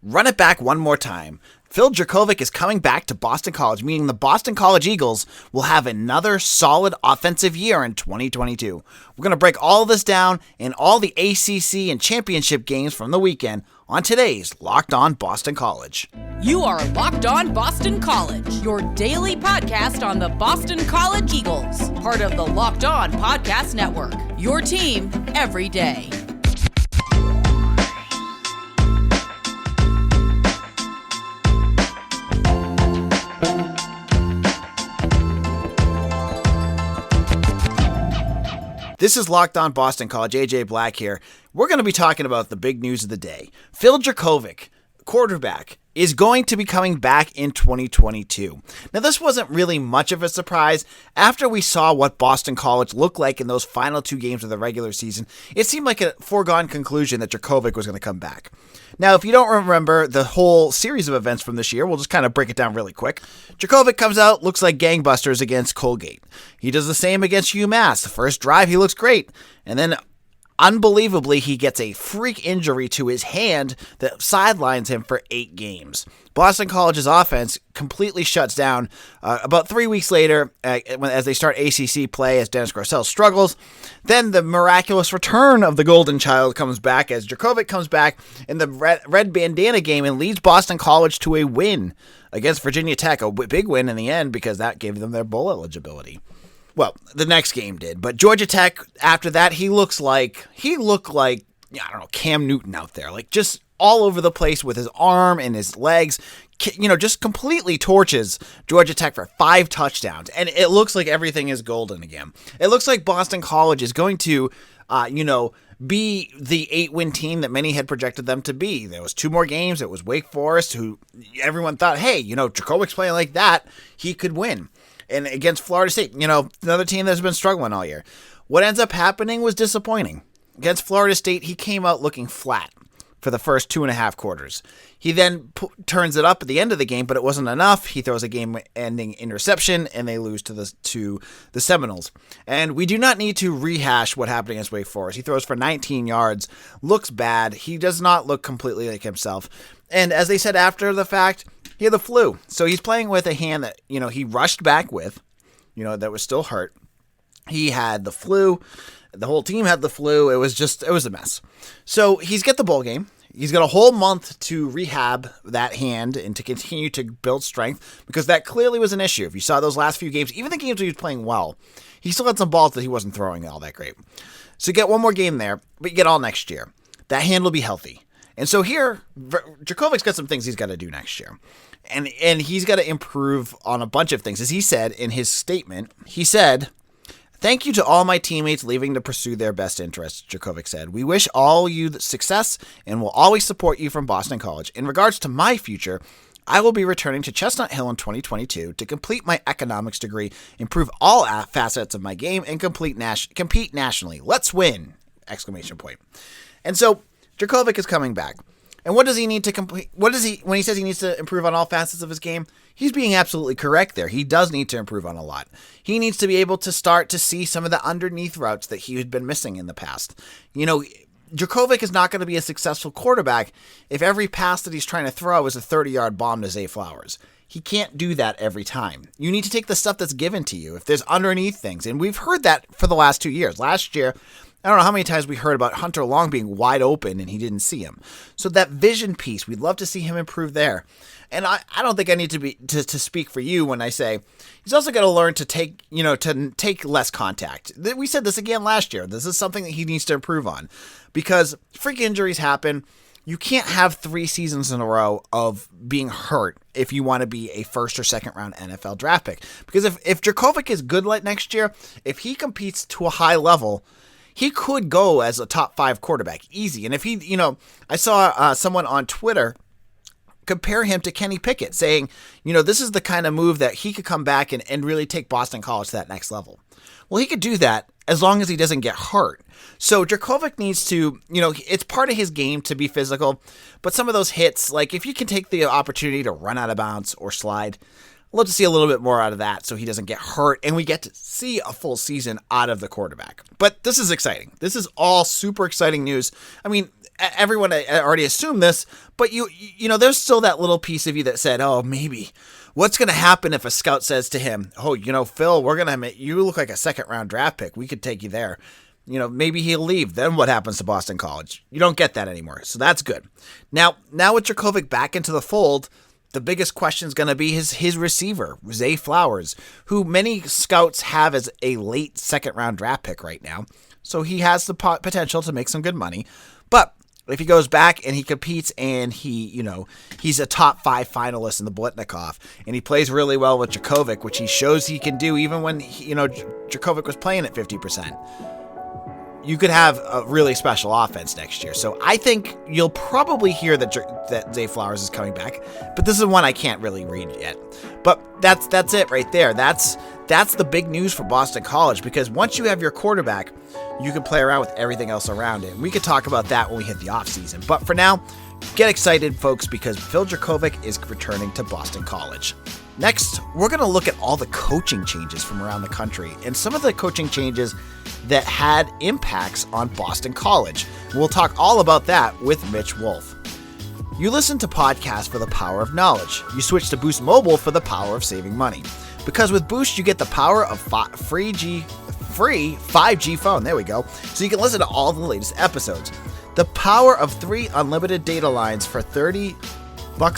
Run it back one more time. Phil Jurkovec is coming back to Boston College, meaning the Boston College Eagles will have another solid offensive year in 2022. We're going to break all this down and all the ACC and championship games from the weekend on today's Locked On Boston College. You are Locked On Boston College, your daily podcast on the Boston College Eagles, part of the Locked On Podcast Network, your team every day. This is Locked On Boston College. AJ Black here. We're going to be talking about the big news of the day. Phil Jurkovec, quarterback, is going to be coming back in 2022. Now, this wasn't really much of a surprise. After we saw what Boston College looked like in those final two games of the regular season, it seemed like a foregone conclusion that Jurkovec was going to come back. Now, if you don't remember the whole series of events from this year, we'll just kind of break it down really quick. Jurkovec comes out, looks like gangbusters against Colgate. He does the same against UMass. The first drive, he looks great. And then unbelievably, he gets a freak injury to his hand that sidelines him for 8 games. Boston College's offense completely shuts down about 3 weeks later as they start ACC play as Dennis Grosel struggles. Then the miraculous return of the Golden Child comes back as Jurkovec comes back in the red bandana game and leads Boston College to a win against Virginia Tech, a big win in the end because that gave them their bowl eligibility. Well, the next game did, but Georgia Tech, after that, he looked like, I don't know, Cam Newton out there, like just all over the place with his arm and his legs, just completely torches Georgia Tech for 5 touchdowns, and it looks like everything is golden again. It looks like Boston College is going to, be the 8-win team that many had projected them to be. There was 2 more games. It was Wake Forest, who everyone thought, hey, Jurkovec's playing like that, he could win. And against Florida State, another team that's been struggling all year. What ends up happening was disappointing. Against Florida State, he came out looking flat for the first 2.5 quarters. He then turns it up at the end of the game, but it wasn't enough. He throws a game-ending interception, and they lose to the Seminoles. And we do not need to rehash what happened against Wake Forest. He throws for 19 yards, looks bad. He does not look completely like himself. And as they said after the fact, he had the flu. So he's playing with a hand that, he rushed back with, that was still hurt. He had the flu. The whole team had the flu. It was a mess. So he's got the bowl game. He's got a whole month to rehab that hand and to continue to build strength because that clearly was an issue. If you saw those last few games, even the games where he was playing well, he still had some balls that he wasn't throwing all that great. So you get one more game there, but you get all next year. That hand will be healthy. And so here, Jurkovec's got some things he's got to do next year. And he's got to improve on a bunch of things. As he said in his statement, he said, "Thank you to all my teammates leaving to pursue their best interests," Jurkovec said. "We wish all you success and will always support you from Boston College. In regards to my future, I will be returning to Chestnut Hill in 2022 to complete my economics degree, improve all facets of my game, and compete nationally. Let's win!" Exclamation point. And so Jurkovec is coming back. And what does he need to complete? When he says he needs to improve on all facets of his game? He's being absolutely correct there. He does need to improve on a lot. He needs to be able to start to see some of the underneath routes that he had been missing in the past. Jurkovec is not going to be a successful quarterback if every pass that he's trying to throw is a 30-yard bomb to Zay Flowers. He can't do that every time. You need to take the stuff that's given to you. If there's underneath things, and we've heard that for the last 2 years. Last year, I don't know how many times we heard about Hunter Long being wide open and he didn't see him. So that vision piece, we'd love to see him improve there. And I don't think I need to speak for you when I say he's also got to learn to take less contact. We said this again last year. This is something that he needs to improve on because freak injuries happen. You can't have 3 seasons in a row of being hurt if you want to be a first or second round NFL draft pick. Because if Jurkovec is good like next year, if he competes to a high level, he could go as a top 5 quarterback easy. And if he, I saw someone on Twitter compare him to Kenny Pickett saying, this is the kind of move that he could come back and really take Boston College to that next level. Well, he could do that as long as he doesn't get hurt. So Jurkovec needs to, it's part of his game to be physical, but some of those hits, like if you can take the opportunity to run out of bounds or slide, I'd love to see a little bit more out of that so he doesn't get hurt and we get to see a full season out of the quarterback. But this is exciting. This is all super exciting news. I mean, everyone already assumed this, but you know, there's still that little piece of you that said, oh, maybe what's going to happen if a scout says to him, oh, you know, Phil, we're going to make you look like a second round draft pick. We could take you there. You know, maybe he'll leave. Then what happens to Boston College? You don't get that anymore. So that's good. Now with Jurkovec back into the fold, the biggest question is going to be his receiver, Zay Flowers, who many scouts have as a late second round draft pick right now. So he has the potential to make some good money. But if he goes back and he competes and he's a top 5 finalist in the Blitnikoff and he plays really well with Jurkovec, which he shows he can do even when Jurkovec was playing at 50%. You could have a really special offense next year. So I think you'll probably hear that Zay Flowers is coming back, but this is one I can't really read yet. But that's it right there. That's the big news for Boston College, because once you have your quarterback, you can play around with everything else around it. And we could talk about that when we hit the offseason. But for now, get excited, folks, because Phil Jurkovec is returning to Boston College. Next, we're going to look at all the coaching changes from around the country and some of the coaching changes that had impacts on Boston College. We'll talk all about that with Mitch Wolfe. You listen to podcasts for the power of knowledge. You switch to Boost Mobile for the power of saving money. Because with Boost, you get the power of free 5G phone. There we go. So you can listen to all the latest episodes. The power of 3 unlimited data lines for $30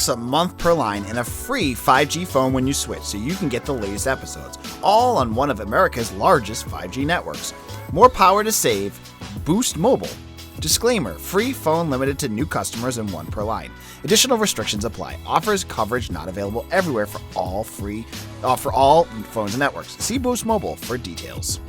a month per line and a free 5G phone when you switch, so you can get the latest episodes, all on one of America's largest 5G networks. More power to save. Boost Mobile. Disclaimer: free phone limited to new customers and 1 per line. Additional restrictions apply. Offers coverage not available everywhere for all phones and networks. See Boost Mobile for details.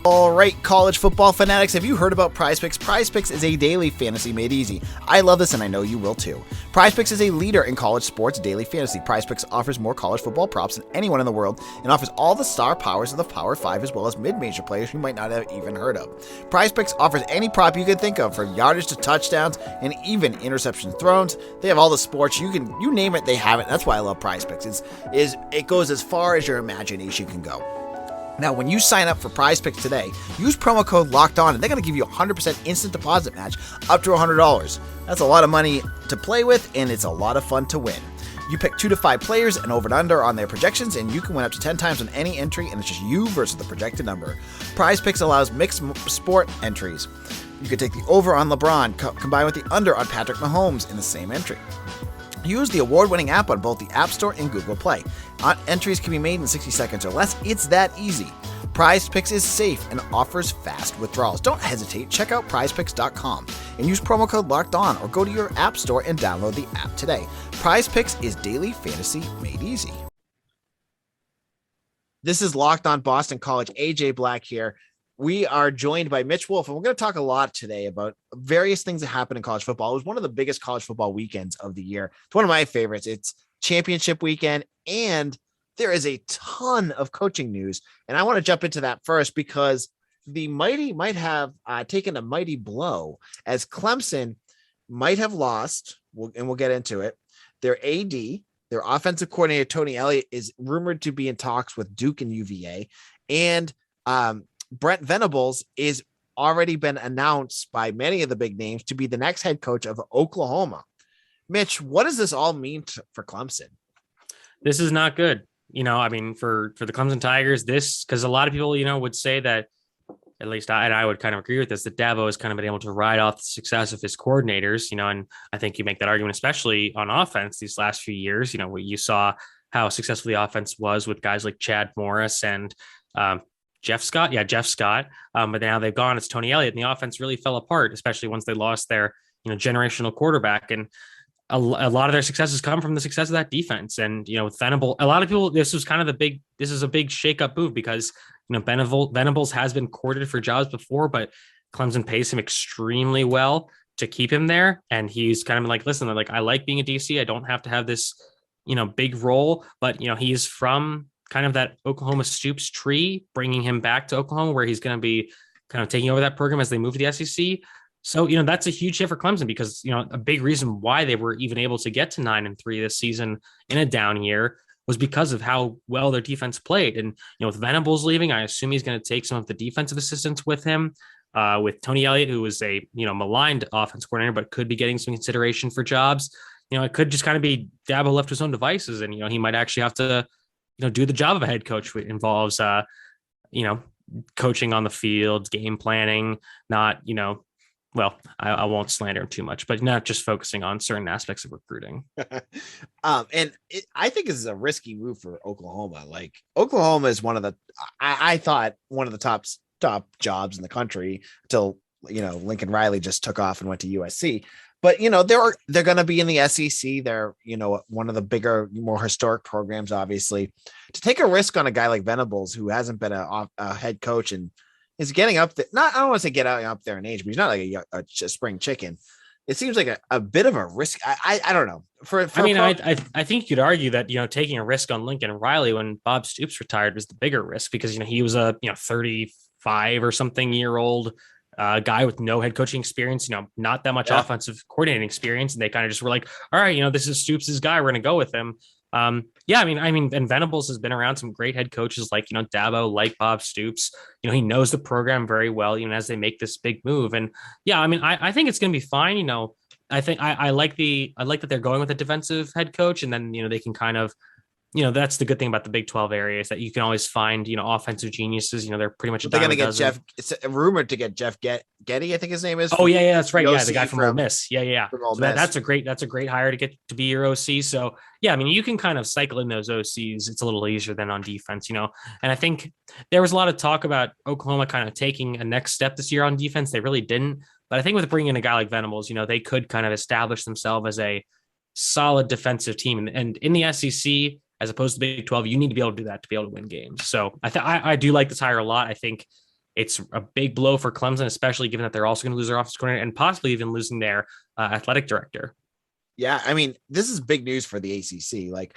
All right, college football fanatics, have you heard about PrizePicks? PrizePicks is a daily fantasy made easy. I love this, and I know you will too. PrizePicks is a leader in college sports daily fantasy. PrizePicks offers more college football props than anyone in the world and offers all the star powers of the Power 5 as well as mid-major players you might not have even heard of. PrizePicks offers any prop you could think of, from yardage to touchdowns and even interception throws. They have all the sports. You name it, they have it. That's why I love PrizePicks. It goes as far as your imagination can go. Now, when you sign up for PrizePicks today, use promo code LOCKEDON, and they're going to give you a 100% instant deposit match up to $100. That's a lot of money to play with, and it's a lot of fun to win. You pick 2 to 5 players and over and under on their projections, and you can win up to 10 times on any entry, and it's just you versus the projected number. PrizePicks allows mixed sport entries. You could take the over on LeBron, combined with the under on Patrick Mahomes in the same entry. Use the award-winning app on both the App Store and Google Play. Entries can be made in 60 seconds or less. It's that easy. PrizePicks is safe and offers fast withdrawals. Don't hesitate. Check out PrizePicks.com and use promo code LOCKEDON, or go to your App Store and download the app today. PrizePicks is daily fantasy made easy. This is Locked On Boston College. AJ Black here. We are joined by Mitch Wolfe, and we're going to talk a lot today about various things that happen in college football. It was one of the biggest college football weekends of the year. It's one of my favorites. It's championship weekend, and there is a ton of coaching news. And I want to jump into that first, because the Mighty might have taken a mighty blow, as Clemson might have lost, and we'll get into it. Their AD, their offensive coordinator, Tony Elliott, is rumored to be in talks with Duke and UVA. And Brent Venables is already been announced by many of the big names to be the next head coach of Oklahoma. Mitch, what does this all mean for Clemson? This is not good. For the Clemson Tigers, because a lot of people, would say that, at least I would kind of agree with this, that Dabo has kind of been able to ride off the success of his coordinators, and I think you make that argument, especially on offense these last few years. You saw how successful the offense was with guys like Chad Morris and Jeff Scott. But now they've gone, it's Tony Elliott, and the offense really fell apart, especially once they lost their, generational quarterback. And a lot of their successes come from the success of that defense. And, with Venables, a lot of people, this is a big shakeup move, because, Venables has been courted for jobs before, but Clemson pays him extremely well to keep him there. And he's kind of like, listen, I like being a DC. I don't have to have this, big role, but, he's from kind of that Oklahoma Stoops tree, bringing him back to Oklahoma, where he's going to be kind of taking over that program as they move to the SEC. So, that's a huge hit for Clemson, because, a big reason why they were even able to get to 9-3 this season in a down year was because of how well their defense played. And, with Venables leaving, I assume he's going to take some of the defensive assistants with him. with Tony Elliott, who was a maligned offense coordinator, but could be getting some consideration for jobs. It could just kind of be Dabo left to his own devices, and he might actually have to do the job of a head coach, which involves coaching on the field, game planning, not well, I won't slander him too much, but not just focusing on certain aspects of recruiting. I think this is a risky move for Oklahoma. Like, Oklahoma is one of the, I thought one of the top jobs in the country until, Lincoln Riley just took off and went to USC. But, they're going to be in the SEC. They're, one of the bigger, more historic programs, obviously. To take a risk on a guy like Venables, who hasn't been a head coach and is getting up there. I don't want to say get up there in age, but he's not like a spring chicken. It seems like a bit of a risk. I don't know. I think you'd argue that, taking a risk on Lincoln Riley when Bob Stoops retired was the bigger risk because, he was a, 35 or something year old guy with no head coaching experience, not that much offensive coordinating experience. And they kind of just were like, all right, this is Stoops' guy. We're going to go with him. And Venables has been around some great head coaches like, Dabo, like Bob Stoops. He knows the program very well, as they make this big move. And I think it's going to be fine. I think I like that they're going with a defensive head coach, and then, they can kind of, that's the good thing about the Big 12 area is that you can always find, offensive geniuses. They're pretty much. They're going to get Jeff. It's rumored to get Jeff Getty, I think his name is. Oh yeah, that's right. Yeah, the guy from Ole Miss. Yeah. From Ole Miss. That's a great hire to get to be your OC. So yeah, you can kind of cycle in those OCs. It's a little easier than on defense, And I think there was a lot of talk about Oklahoma kind of taking a next step this year on defense. They really didn't, but I think with bringing in a guy like Venables, they could kind of establish themselves as a solid defensive team. And in the SEC, as opposed to Big 12, you need to be able to do that to be able to win games. So I do like this hire a lot. I think it's a big blow for Clemson, especially given that they're also going to lose their offensive coordinator and possibly even losing their athletic director. Yeah, this is big news for the ACC. Like,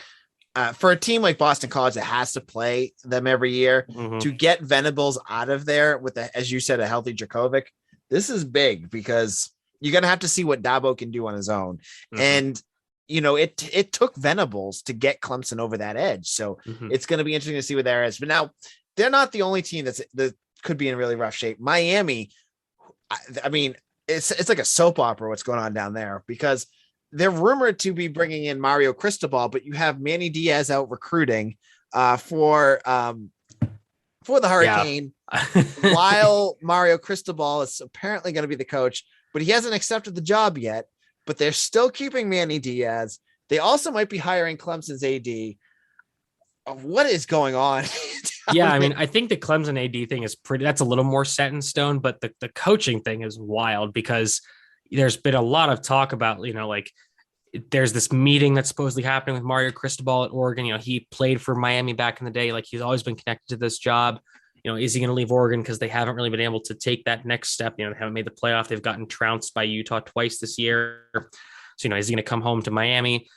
for a team like Boston College that has to play them every year, to get Venables out of there with, as you said, a healthy Jurkovec, this is big because you're going to have to see what Dabo can do on his own. And it took Venables to get Clemson over that edge. So it's going to be interesting to see what there is. But now they're not the only team that could be in really rough shape. Miami, it's like a soap opera what's going on down there because they're rumored to be bringing in Mario Cristobal, but you have Manny Diaz out recruiting for the Hurricane while Mario Cristobal is apparently going to be the coach, but he hasn't accepted the job yet. But they're still keeping Manny Diaz. They also might be hiring Clemson's AD. What is going on? Yeah, I think the Clemson AD thing is that's a little more set in stone, but the coaching thing is wild because there's been a lot of talk about, there's this meeting that's supposedly happening with Mario Cristobal at Oregon. He played for Miami back in the day. Like, he's always been connected to this job. Is he going to leave Oregon because they haven't really been able to take that next step? They haven't made the playoff. They've gotten trounced by Utah twice this year. So, is he going to come home to Miami?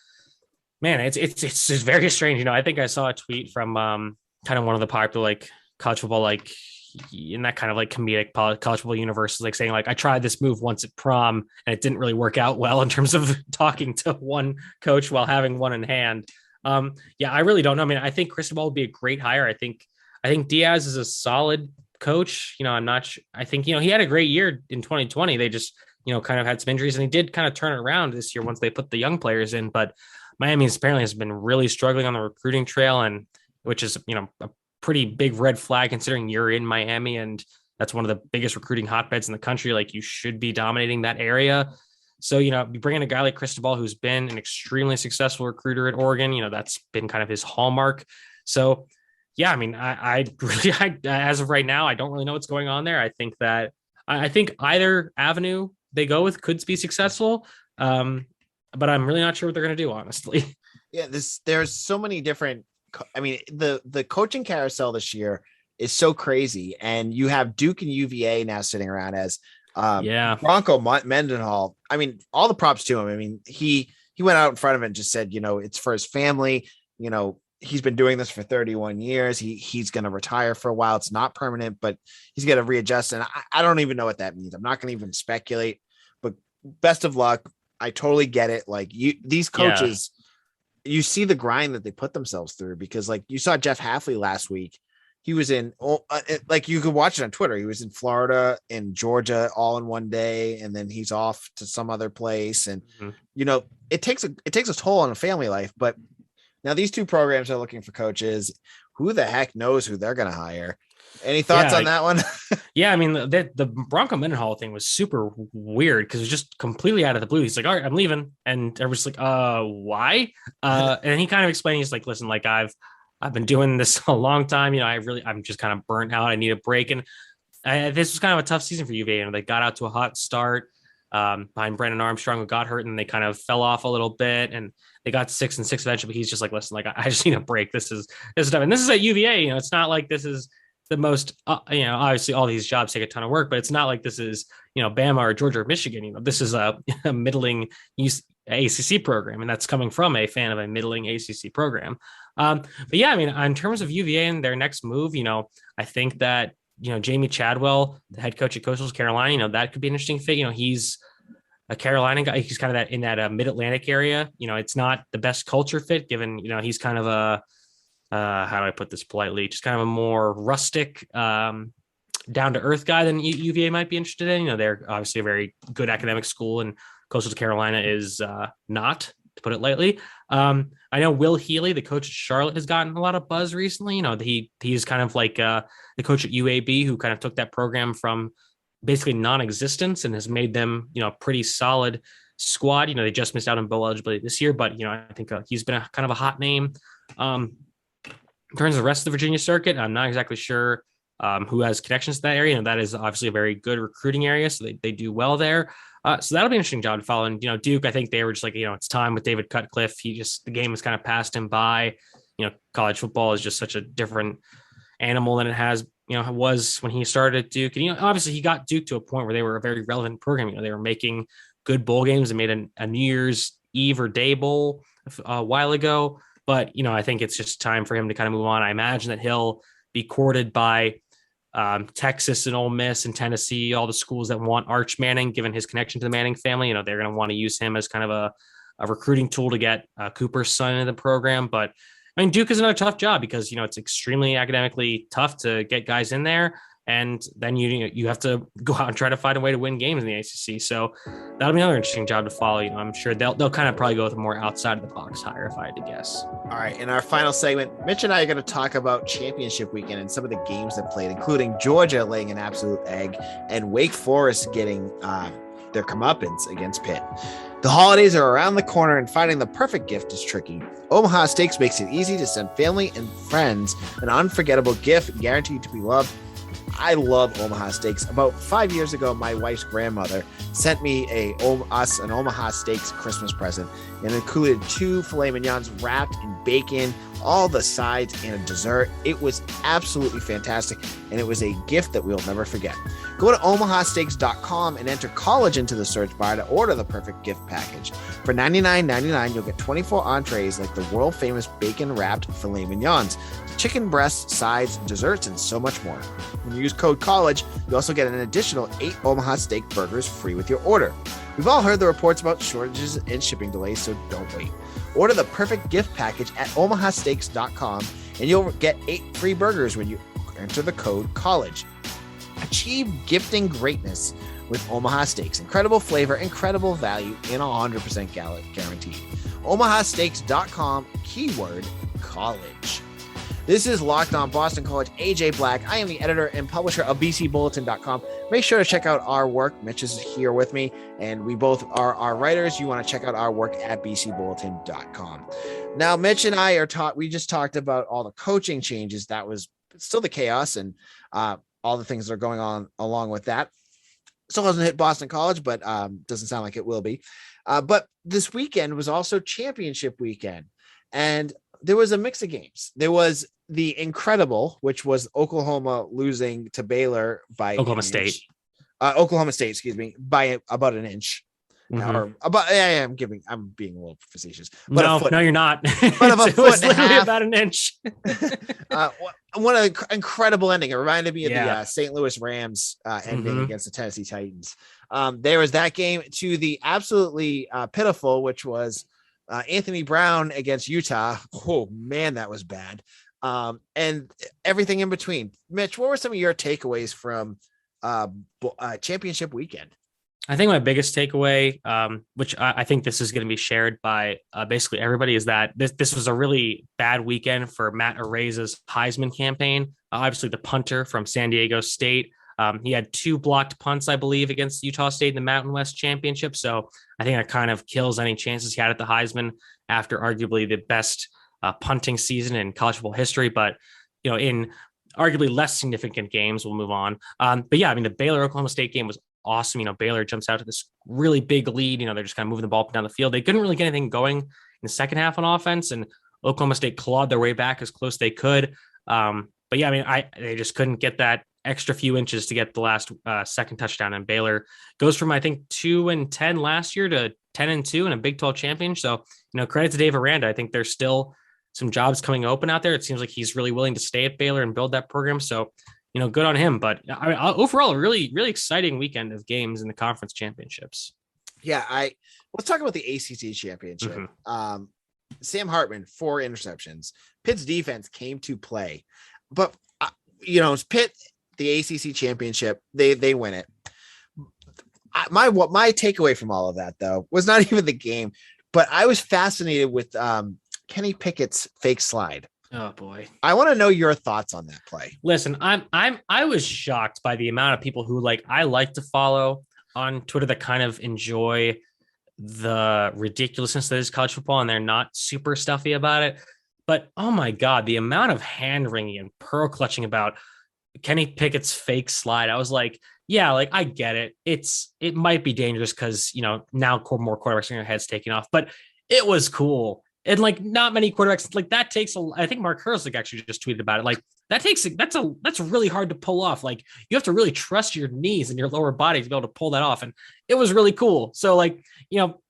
Man, it's very strange. I think I saw a tweet from kind of one of the popular college football, in that kind of comedic college football universe, is saying I tried this move once at prom and it didn't really work out well in terms of talking to one coach while having one in hand. I really don't know. I think Cristobal would be a great hire. I think Diaz is a solid coach. I'm not sure. I think, he had a great year in 2020. They just, kind of had some injuries and he did kind of turn it around this year once they put the young players in. But Miami apparently has been really struggling on the recruiting trail, and which is, a pretty big red flag considering you're in Miami and that's one of the biggest recruiting hotbeds in the country. You should be dominating that area. So, you bring in a guy like Cristobal, who's been an extremely successful recruiter at Oregon, that's been kind of his hallmark. So, yeah, I really, as of right now, I don't really know what's going on there. I think either avenue they go with could be successful, but I'm really not sure what they're going to do, honestly. Yeah, there's so many different. The coaching carousel this year is so crazy, and you have Duke and UVA now sitting around as Bronco Mendenhall. All the props to him. He went out in front of it and just said, it's for his family. He's been doing this for 31 years. He's going to retire for a while. It's not permanent, but he's going to readjust. And I don't even know what that means. I'm not going to even speculate, but best of luck. I totally get it. These coaches, you see the grind that they put themselves through because you saw Jeff Hafley last week. He was in, like you could watch it on Twitter. He was in Florida and Georgia all in one day, and then he's off to some other place. And it takes a toll on a family life. But now these two programs are looking for coaches. Who the heck knows who they're going to hire? Any thoughts on that one? Yeah, I mean the Bronco Mendenhall thing was super weird because it was just completely out of the blue. He's like, "All right, I'm leaving," and everyone's like, why?" And he kind of explained, he's like, "Listen, like I've been doing this a long time. I'm just kind of burnt out. I need a break." And this was kind of a tough season for UVA, and they got out to a hot start behind Brandon Armstrong, who got hurt, and they kind of fell off a little bit, and they got 6-6 eventually. But he's just like, "Listen, like I just need a break. This is tough." And this is at UVA. It's not like this is the most, obviously all these jobs take a ton of work, but it's not like this is, Bama or Georgia or Michigan. This is a middling ACC program, and that's coming from a fan of a middling ACC program. But yeah, I mean, in terms of UVA and their next move, I think that, Jamie Chadwell, the head coach at Coastal Carolina, that could be an interesting fit. He's a Carolina guy. He's kind of in that mid-Atlantic area. It's not the best culture fit given, he's kind of a, how do I put this politely? Just kind of a more rustic, down to earth guy than UVA might be interested in. They're obviously a very good academic school, and Coastal Carolina is not, to put it lightly. I know Will Healy, the coach at Charlotte, has gotten a lot of buzz recently. He's kind of like the coach at UAB, who kind of took that program from basically non-existence and has made them, pretty solid squad. They just missed out on bowl eligibility this year, but I think he's been kind of a hot name. In terms of the rest of the Virginia circuit, I'm not exactly sure who has connections to that area. And that is obviously a very good recruiting area. So they do well there. So that'll be an interesting job to follow. And, Duke, I think they were just like, it's time with David Cutcliffe. The game has kind of passed him by. College football is just such a different animal than it was when he started at Duke. And, obviously he got Duke to a point where they were a very relevant program. They were making good bowl games and made a New Year's Eve or Day bowl a while ago. But, I think it's just time for him to kind of move on. I imagine that he'll be courted by Texas and Ole Miss and Tennessee, all the schools that want Arch Manning, given his connection to the Manning family. They're going to want to use him as kind of a recruiting tool to get Cooper's son into the program. But, I mean, Duke is another tough job because, it's extremely academically tough to get guys in there. And then you have to go out and try to find a way to win games in the ACC. So that'll be another interesting job to follow. I'm sure they'll kind of probably go with a more outside of the box hire, if I had to guess. All right. In our final segment, Mitch and I are going to talk about championship weekend and some of the games that played, including Georgia laying an absolute egg and Wake Forest getting their comeuppance against Pitt. The holidays are around the corner, and finding the perfect gift is tricky. Omaha Steaks makes it easy to send family and friends an unforgettable gift guaranteed to be loved. I love Omaha Steaks. About 5 years ago, my wife's grandmother sent me an Omaha Steaks Christmas present, and it included 2 filet mignons wrapped in bacon, all the sides, and a dessert. It was absolutely fantastic, and it was a gift that we'll never forget. Go to omahasteaks.com and enter college into the search bar to order the perfect gift package. For $99.99, you'll get 24 entrees like the world-famous bacon-wrapped filet mignons, chicken breasts, sides, desserts, and so much more. When you use code COLLEGE, you also get an additional 8 Omaha Steak burgers free with your order. We've all heard the reports about shortages and shipping delays, so don't wait. Order the perfect gift package at omahasteaks.com, and you'll get 8 free burgers when you enter the code COLLEGE. Achieve gifting greatness with Omaha Steaks. Incredible flavor, incredible value, and 100% guaranteed. omahasteaks.com, keyword college. This is Locked On Boston College. AJ Black. I am the editor and publisher of bcbulletin.com. Make sure to check out our work. Mitch is here with me, and we both are our writers. You want to check out our work at bcbulletin.com. Now, Mitch and I we just talked about all the coaching changes. That was still the chaos and all the things that are going on along with that. Still hasn't hit Boston College, but doesn't sound like it will be. But this weekend was also championship weekend, and there was a mix of games. There was the incredible, which was Oklahoma losing to Baylor by Oklahoma State, excuse me, by about an inch. Mm-hmm. Or about, I'm being a little facetious. But no, you're not. But of a foot and a half, about an inch. What an incredible ending. It reminded me of the St. Louis Rams ending against the Tennessee Titans. There was that game to the absolutely pitiful, which was Anthony Brown against Utah. Oh man, that was bad. and everything in between. Mitch, what were some of your takeaways from championship weekend? I think my biggest takeaway, which I think this is going to be shared by basically everybody, is that this was a really bad weekend for Matt Araiza's Heisman campaign. Obviously, the punter from San Diego State. He had 2 blocked punts, I believe, against Utah State in the Mountain West Championship. So I think that kind of kills any chances he had at the Heisman after arguably the best punting season in college football history. But, in arguably less significant games, we'll move on. But yeah, I mean, the Baylor-Oklahoma State game was awesome. Baylor jumps out to this really big lead. They're just kind of moving the ball up and down the field. They couldn't really get anything going in the second half on offense, and Oklahoma State clawed their way back as close as they could. But yeah, I mean, they just couldn't get that extra few inches to get the last second touchdown. And Baylor goes from, I think, 2-10 last year to 10-2 in a Big 12 champion. So, credit to Dave Aranda. I think there's still some jobs coming open out there. It seems like he's really willing to stay at Baylor and build that program. So, good on him. But I mean, overall, a really, really exciting weekend of games in the conference championships. Yeah, let's talk about the ACC championship. Mm-hmm. Sam Hartman, 4 interceptions. Pitt's defense came to play, but Pitt, the ACC championship, they win it. My takeaway from all of that, though, was not even the game, but I was fascinated with Kenny Pickett's fake slide. Oh boy. I want to know your thoughts on that play. Listen, I was shocked by the amount of people who I like to follow on Twitter that kind of enjoy the ridiculousness that is college football, and they're not super stuffy about it. But oh my God, the amount of hand wringing and pearl clutching about Kenny Pickett's fake slide. I was like, yeah, I get it. It might be dangerous because, now more quarterbacks in your heads taking off, but it was cool. And not many quarterbacks that takes I think Mark Herzog actually just tweeted about it. That's really hard to pull off. You have to really trust your knees and your lower body to be able to pull that off. And it was really cool. So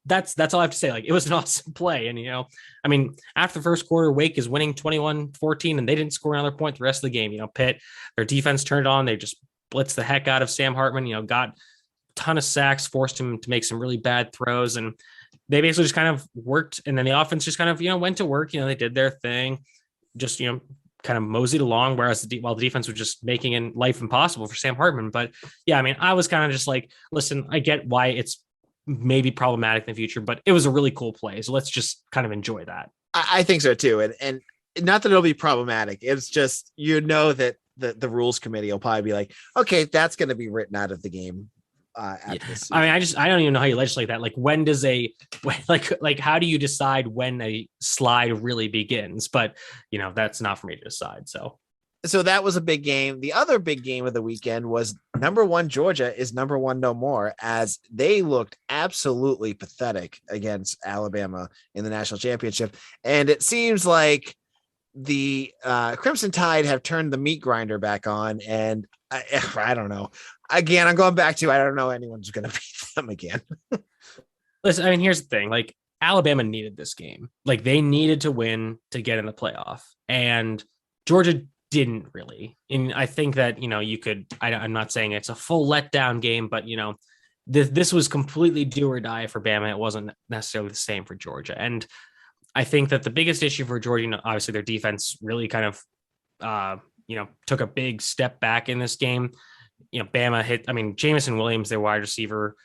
that's all I have to say. It was an awesome play. And, I mean, after the first quarter, Wake is winning 21-14 and they didn't score another point the rest of the game. Pitt, their defense turned on. They just blitzed the heck out of Sam Hartman, got a ton of sacks, forced him to make some really bad throws. And they basically just kind of worked. And then the offense just kind of, went to work. They did their thing, just, kind of moseyed along, whereas while the defense was just making life impossible for Sam Hartman. But yeah, I mean, I was kind of just listen, I get why it's maybe problematic in the future, but it was a really cool play. So let's just kind of enjoy that. I think so too. And not that it'll be problematic. It's just, that the rules committee will probably be like, okay, that's going to be written out of the game. After this season. I mean, I don't even know how you legislate that. When does how do you decide when a slide really begins? But that's not for me to decide. So that was a big game. The other big game of the weekend was number 1 Georgia is number 1 no more, as they looked absolutely pathetic against Alabama in the national championship. And it seems like the Crimson Tide have turned the meat grinder back on, and I don't know. Again, I'm going back to, I don't know anyone's going to beat them again. Listen, I mean, here's the thing. Alabama needed this game. They needed to win to get in the playoff, and Georgia didn't really. And I think that, you could, I'm not saying it's a full letdown game, but, this was completely do or die for Bama. It wasn't necessarily the same for Georgia. And I think that the biggest issue for Georgia, obviously their defense really kind of, took a big step back in this game. Bama hit, Jamison Williams, their wide receiver,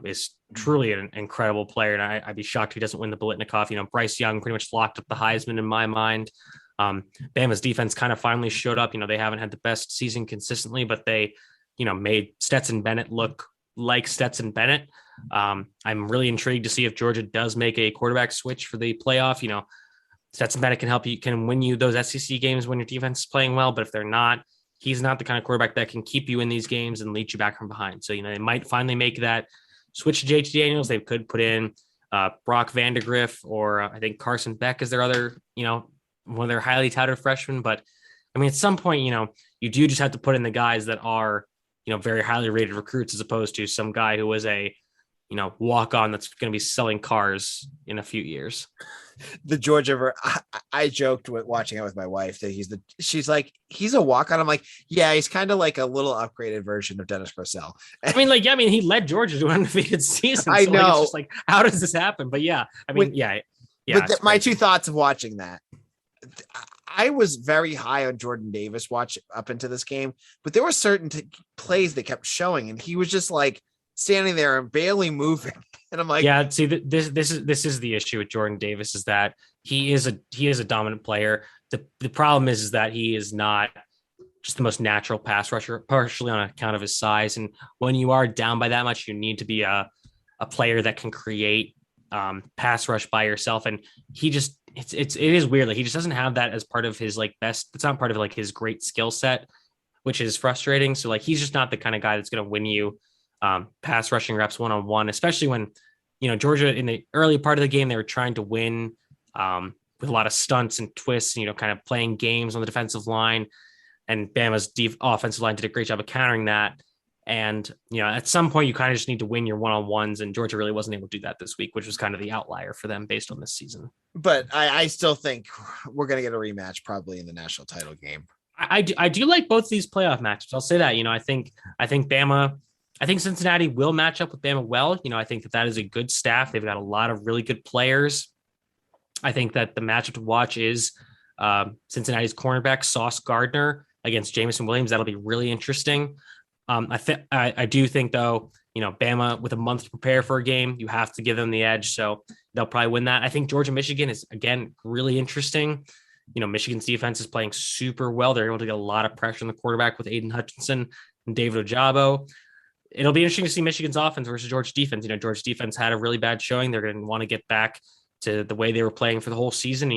is truly an incredible player. And I'd be shocked if he doesn't win the Biletnikoff. Bryce Young pretty much locked up the Heisman in my mind. Bama's defense kind of finally showed up. They haven't had the best season consistently, but they, made Stetson Bennett look like Stetson Bennett. I'm really intrigued to see if Georgia does make a quarterback switch for the playoff. Stetson Bennett can win you those SEC games when your defense is playing well, but if they're not, he's not the kind of quarterback that can keep you in these games and lead you back from behind. So, they might finally make that switch to JT Daniels. They could put in Brock Vandegrift, or I think Carson Beck is their other, one of their highly touted freshmen. But I mean, at some point, you do just have to put in the guys that are, very highly rated recruits, as opposed to some guy who was a, walk on that's going to be selling cars in a few years. The Georgia, I joked with watching it with my wife that she's like, he's a walk on. I'm like, yeah, he's kind of like a little upgraded version of Dennis Purcell. He led Georgia to an undefeated season. I know. It's just how does this happen? But yeah, But my 2 thoughts of watching that, I was very high on Jordan Davis watch up into this game, but there were certain plays that kept showing, and he was just like standing there and barely moving. And I'm like, yeah, see, this is the issue with Jordan Davis, is that he is a dominant player. The problem is that he is not just the most natural pass rusher, partially on account of his size. And when you are down by that much, you need to be a player that can create pass rush by yourself. And he just, it is weird. Like, he just doesn't have that as part of his like best. It's not part of like his great skill set, which is frustrating. So like, he's just not the kind of guy that's going to win you pass rushing reps one-on-one, especially when, Georgia in the early part of the game, they were trying to win with a lot of stunts and twists, kind of playing games on the defensive line. And Bama's offensive line did a great job of countering that. And, at some point you kind of just need to win your one-on-ones, and Georgia really wasn't able to do that this week, which was kind of the outlier for them based on this season. But I still think we're going to get a rematch probably in the national title game. I do like both these playoff matchups. I'll say that, I think Bama, I think Cincinnati will match up with Bama well. I think that is a good staff. They've got a lot of really good players. I think that the matchup to watch is Cincinnati's cornerback Sauce Gardner against Jamison Williams. That'll be really interesting. I do think, though, Bama with a month to prepare for a game, you have to give them the edge. So they'll probably win that. I think Georgia, Michigan is, again, really interesting. Michigan's defense is playing super well. They're able to get a lot of pressure on the quarterback with Aiden Hutchinson and David Ojabo. It'll be interesting to see Michigan's offense versus Georgia's defense. Georgia's defense had a really bad showing. They're going to want to get back to the way they were playing for the whole season.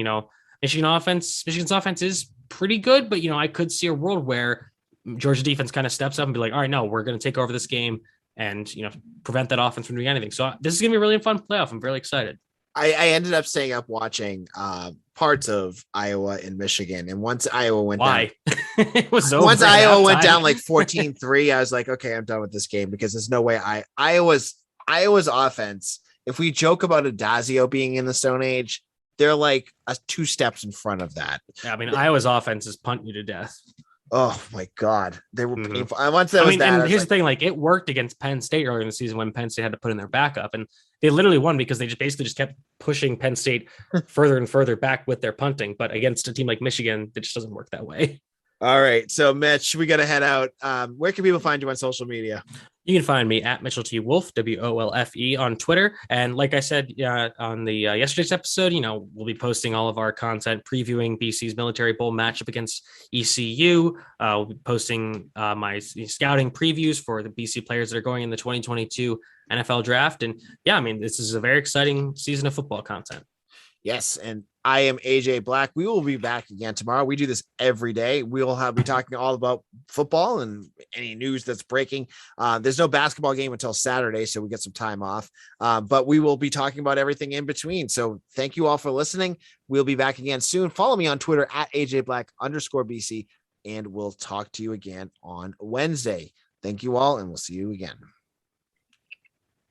Michigan's offense is pretty good, but, I could see a world where Georgia defense kind of steps up and be like, all right, no, we're going to take over this game and, prevent that offense from doing anything. So this is going to be a really fun playoff. I'm really excited. I ended up staying up watching parts of Iowa and Michigan. And once Iowa went down, it was over. Once Iowa went down like 14-3, I was like, okay, I'm done with this game, because there's no way Iowa's offense. If we joke about Adazio being in the Stone Age, they're like 2 steps in front of that. Yeah, Iowa's offense is punt you to death. Oh my God, they were painful. Here's the thing: like, it worked against Penn State earlier in the season when Penn State had to put in their backup, and they literally won because they just kept pushing Penn State further and further back with their punting. But against a team like Michigan, it just doesn't work that way. All right, so Mitch, we got to head out. Where can people find you on social media? You can find me at Mitchell T. Wolfe, WOLFE, on Twitter. And like I said on the yesterday's episode, we'll be posting all of our content previewing BC's Military Bowl matchup against ECU. We'll be posting my scouting previews for the BC players that are going in the 2022 NFL draft. And this is a very exciting season of football content. Yes, and I am AJ Black. We will be back again tomorrow. We do this every day. We'll be talking all about football and any news that's breaking. There's no basketball game until Saturday, so we get some time off. But we will be talking about everything in between. So thank you all for listening. We'll be back again soon. Follow me on Twitter at AJBlack_BC, and we'll talk to you again on Wednesday. Thank you all, and we'll see you again.